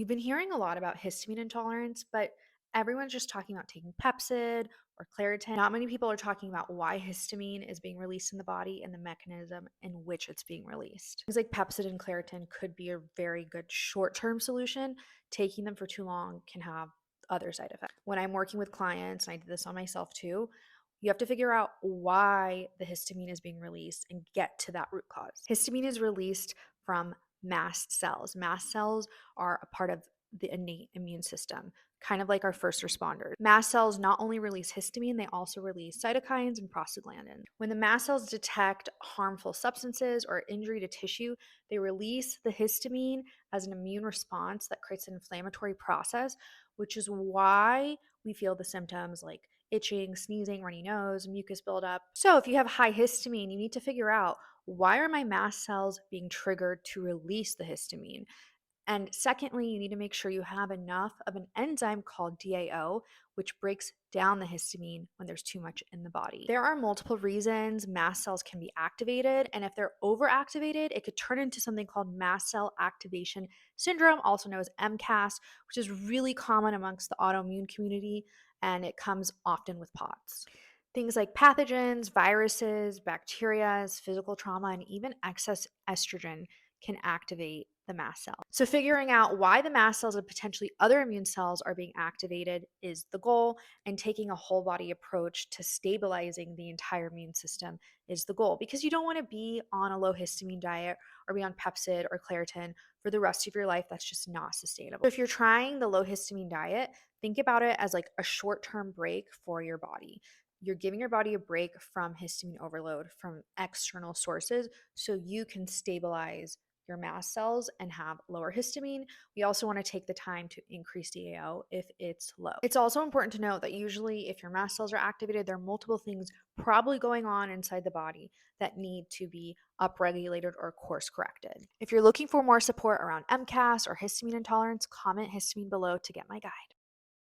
We've been hearing a lot about histamine intolerance, but everyone's just talking about taking Pepsid or Claritin. Not many people are talking about why histamine is being released in the body and the mechanism in which it's being released. Things like Pepsid and Claritin could be a very good short term solution. Taking them for too long can have other side effects. When I'm working with clients, and I did this on myself too, you have to figure out why the histamine is being released and get to that root cause. Histamine is released from mast cells. Mast cells are a part of the innate immune system, kind of like our first responders. Mast cells not only release histamine, they also release cytokines and prostaglandins. When the mast cells detect harmful substances or injury to tissue, they release the histamine as an immune response that creates an inflammatory process, which is why we feel the symptoms like itching, sneezing, runny nose, mucus buildup. So if you have high histamine, you need to figure out, why are my mast cells being triggered to release the histamine? And secondly, you need to make sure you have enough of an enzyme called DAO, which breaks down the histamine when there's too much in the body. There are multiple reasons mast cells can be activated, and if they're overactivated, it could turn into something called mast cell activation syndrome, also known as MCAS, which is really common amongst the autoimmune community, and it comes often with POTS. Things like pathogens, viruses, bacteria, physical trauma, and even excess estrogen can activate the mast cell. So, figuring out why the mast cells and potentially other immune cells are being activated is the goal, and taking a whole body approach to stabilizing the entire immune system is the goal, because you don't want to be on a low histamine diet or be on Pepsid or Claritin for the rest of your life. That's just not sustainable. So if you're trying the low histamine diet, think about it as like a short term break for your body. You're giving your body a break from histamine overload from external sources so you can stabilize your mast cells and have lower histamine. We also want to take the time to increase DAO if it's low. It's also important to note that usually, if your mast cells are activated, there are multiple things probably going on inside the body that need to be upregulated or course corrected. If you're looking for more support around MCAS or histamine intolerance, comment histamine below to get my guide.